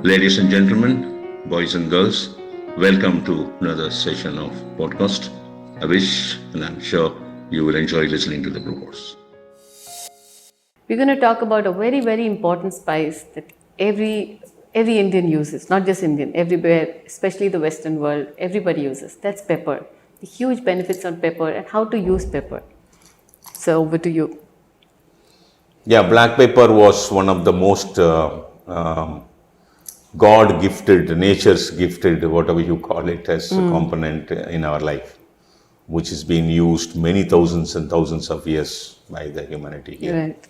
Ladies and gentlemen, boys and girls, welcome to another session of podcast. I wish and I'm sure you will enjoy listening to the broadcast. We're going to talk about a very, very important spice that every Indian uses, not just Indian, everywhere, especially the Western world, everybody uses. That's pepper. The huge benefits on pepper and how to use pepper. So over to you. Yeah, black pepper was one of the most God gifted, nature's gifted, whatever you call it, as a component in our life, which has been used many thousands and thousands of years by the humanity here. Right.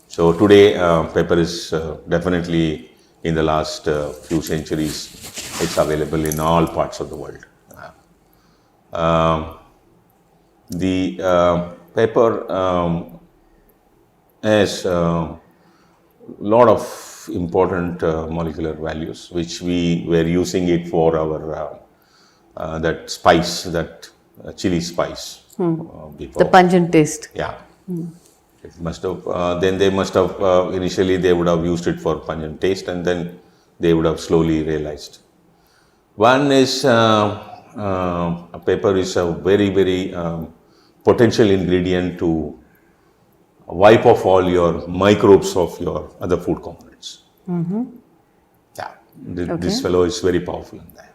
So today, pepper is definitely in the last few centuries, it's available in all parts of the world. The pepper has a lot of important molecular values, which we were using it for our that spice, that chili spice. Before. The pungent taste. Yeah. It must have, then they must have, initially they would have used it for pungent taste, and then they would have slowly realized. One is, pepper is a very, very potential ingredient to wipe off all your microbes of your other food components. Yeah, this fellow is very powerful in that.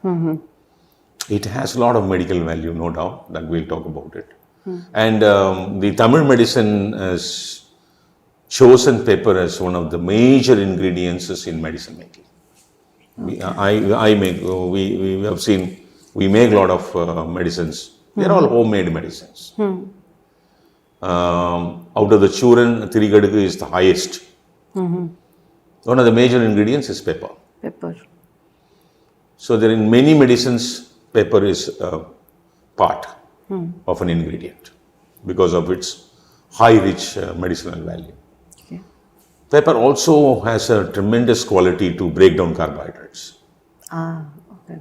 It has a lot of medical value, no doubt, that we'll talk about it. And the Tamil medicine has chosen pepper as one of the major ingredients in medicine making. We have seen, we make a lot of medicines. They're all homemade medicines. Out of the churn, Tirigadagu is the highest. One of the major ingredients is pepper. Pepper. So there in many medicines, pepper is a part of an ingredient because of its high rich medicinal value. Okay. Pepper also has a tremendous quality to break down carbohydrates Okay.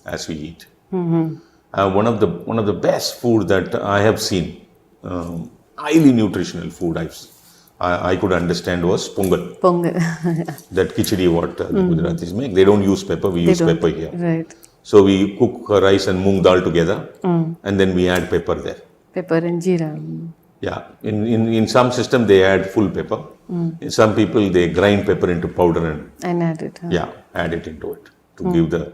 as we eat. One of the best food that I have seen, highly nutritional food I could understand was pongal. Pongal. That khichdi what the Gujaratis make. They don't use pepper, we use pepper here. Right. So we cook rice and moong dal together and then we add pepper there. Pepper and jeera. Yeah, in some system they add full pepper. In some people they grind pepper into powder and add it. add it into it to give the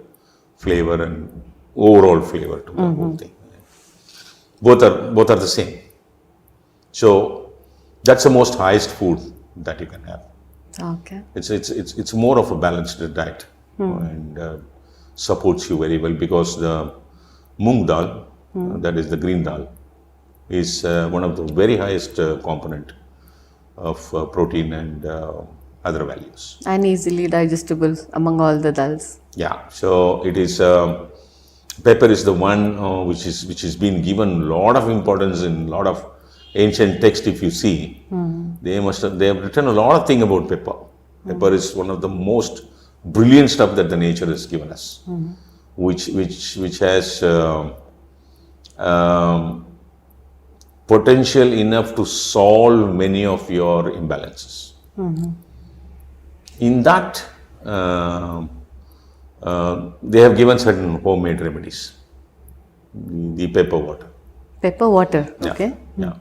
flavor and overall flavor to the whole thing. Both are the same. So that's the most highest food that you can have. Okay. It's more of a balanced diet and supports you very well because the moong dal, that is the green dal, is one of the very highest component of protein and other values. And easily digestible among all the dals. Yeah, so it is pepper is the one which is been given a lot of importance in a lot of ancient text. If you see, they have written a lot of things about pepper. Pepper is one of the most brilliant stuff that the nature has given us, which has potential enough to solve many of your imbalances. In that, they have given certain homemade remedies. The pepper water. Pepper water. Yeah. Okay. Yeah.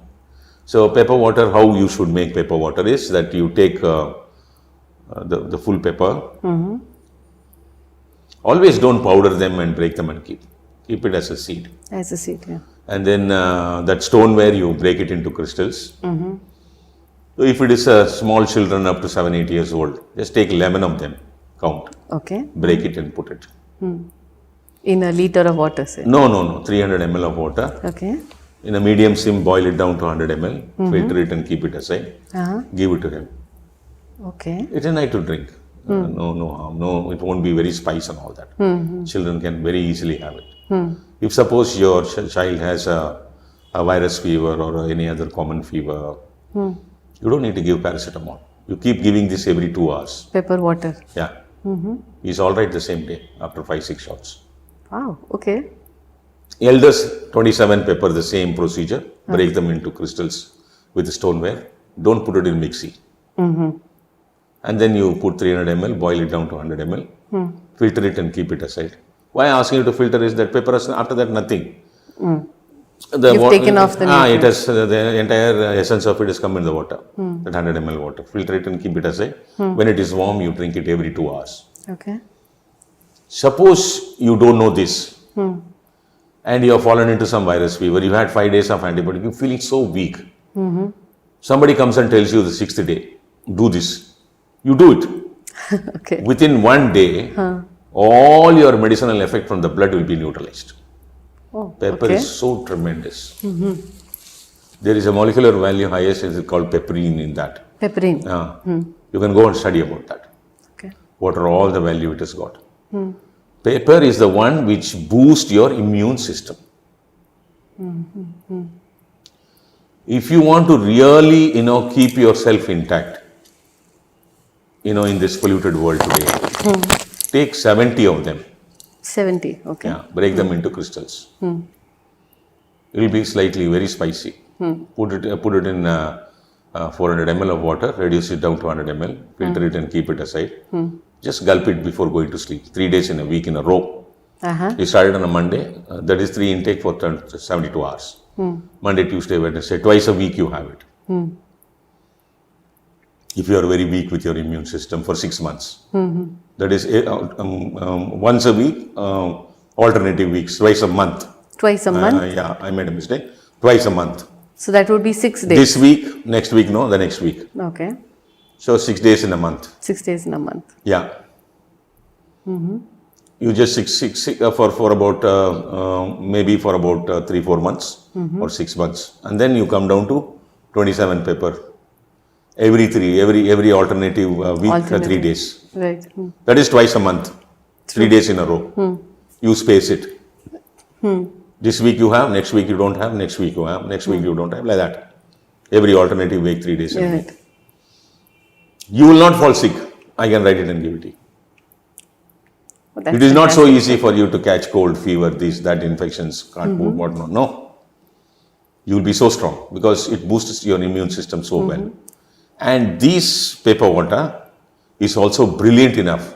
So pepper water, how you should make pepper water is that you take the full pepper. Always don't powder them and break them and keep it as a seed. As a seed, yeah. And then that stoneware you break it into crystals. So if it is small children up to 7-8 years old, just take 11 of them, count, Okay. break it and put it. In a liter of water, say. No, 300 ml of water. Okay. In a medium sim, boil it down to 100 ml, filter it and keep it aside. Give it to him. Okay. It's a night to drink. No harm. No, it won't be very spice and all that. Children can very easily have it. If suppose your child has a virus fever or any other common fever, you don't need to give paracetamol. You keep giving this every 2 hours. Pepper water. Yeah. He's all right the same day after 5-6 shots. Wow. Okay. Elders, 27 pepper, the same procedure. Break them into crystals with stoneware. Don't put it in mixie. and then you put 300 ml, boil it down to 100 ml, filter it and keep it aside. Why I'm asking you to filter is that pepper has after that nothing. You've taken off the it has the entire essence of it has come in the water, that 100 ml water. Filter it and keep it aside. When it is warm, you drink it every 2 hours. Okay. Suppose you don't know this and you have fallen into some virus fever, you had 5 days of antibiotic, you're feeling so weak. Somebody comes and tells you the 6th day, do this. You do it. Okay. Within 1 day, all your medicinal effect from the blood will be neutralized. Oh, Pepper okay. is so tremendous. There is a molecular value highest is called pepperine in that. Pepperine. You can go and study about that. Okay. What are all the value it has got. Pepper is the one which boosts your immune system. If you want to really, keep yourself intact, in this polluted world today, take 70 of them. 70. Okay. Yeah, break them into crystals. It will be slightly very spicy. Put it in 400 ml of water, reduce it down to 100 ml, filter it and keep it aside. Just gulp it before going to sleep. 3 days in a week in a row. You started on a Monday, that is 3 intake for 72 hours. Monday, Tuesday, Wednesday, twice a week you have it. If you are very weak with your immune system for 6 months. That is once a week, alternative weeks, twice a month. Twice a month? Yeah, I made a mistake. Twice a month. So that would be 6 days. This week, next week, no, the next week. Okay. So 6 days in a month. 6 days in a month. Yeah. You just for about maybe for about 3-4 months or 6 months, and then you come down to 27 pepper every alternative week, 3 days. Right. That is twice a month, 3 days in a row. You space it. This week you have, next week you don't have, next week you have, next week you don't have, like that. Every alternative week, 3 days in a week. You will not fall sick. I can write it and give it to you. Well, it is not so easy for you to catch cold, fever, that infections, can't move, whatnot. No. You will be so strong because it boosts your immune system so well. And this pepper water is also brilliant enough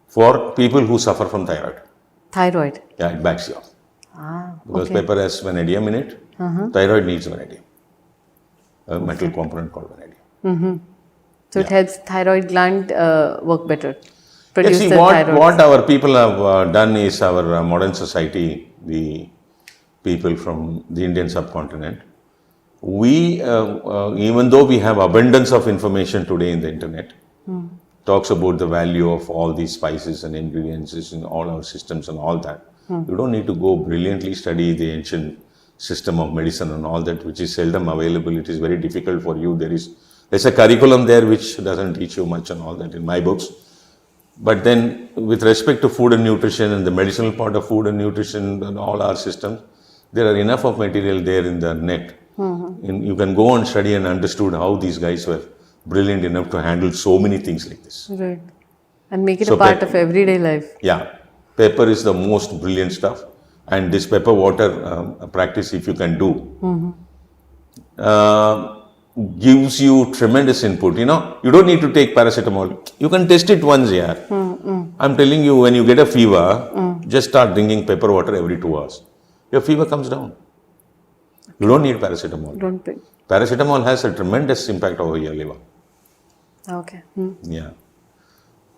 for people who suffer from thyroid. Thyroid. Yeah, it backs you up. Because okay. pepper has vanadium in it. Thyroid needs vanadium. A metal component called vanadium. So it helps thyroid gland work better. Yeah, Produce see, the thyroid. what our people have done is our modern society, the people from the Indian subcontinent, we, even though we have abundance of information today in the internet, talks about the value of all these spices and ingredients in all our systems and all that. You don't need to go brilliantly study the ancient system of medicine and all that, which is seldom available. It is very difficult for you. There's a curriculum there which doesn't teach you much and all that in my books. But then with respect to food and nutrition and the medicinal part of food and nutrition and all our systems, there are enough of material there in the net. You can go and study and understood how these guys were brilliant enough to handle so many things like this. Right. And make it a part of everyday life. Yeah. Pepper is the most brilliant stuff. And this pepper water practice, if you can do, gives you tremendous input. You don't need to take paracetamol. You can test it once, yeah. I'm telling you, when you get a fever, just start drinking pepper water every 2 hours. Your fever comes down. You don't need paracetamol. Don't think. Paracetamol has a tremendous impact over your liver. Okay. Yeah.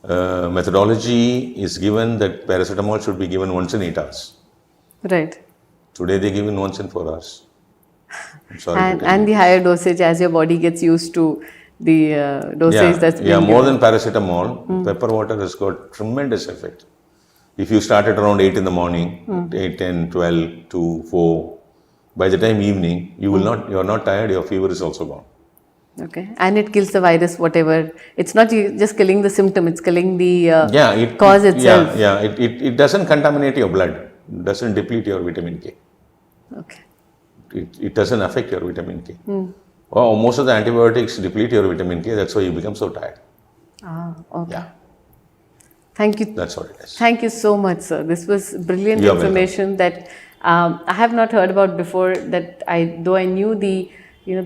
Methodology is given that paracetamol should be given once in 8 hours. Right. Today they give in once in 4 hours. I'm sorry. And the higher dosage as your body gets used to the dosage that's being given. More than paracetamol, pepper water has got tremendous effect. If you start at around 8 in the morning, 8, 10, 12, 2, 4, by the time evening, you are not tired, your fever is also gone. Okay. And it kills the virus, whatever. It's not just killing the symptom, it's killing the cause itself. It doesn't contaminate your blood. It doesn't deplete your vitamin K. Okay. It doesn't affect your vitamin K. Most of the antibiotics deplete your vitamin K, that's why you become so tired. Okay. Yeah. Thank you. That's what it is. Thank you so much, sir. This was brilliant You're information that I have not heard about before. Though I knew the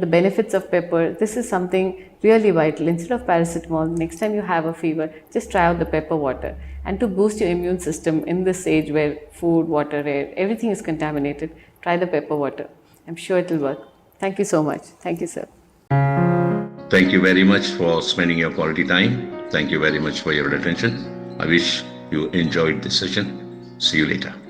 benefits of pepper. This is something really vital. Instead of paracetamol, next time you have a fever, just try out the pepper water. And to boost your immune system in this age where food, water, air, everything is contaminated, try the pepper water. I'm sure it will work. Thank you so much. Thank you, sir. Thank you very much for spending your quality time. Thank you very much for your attention. I wish you enjoyed this session. See you later.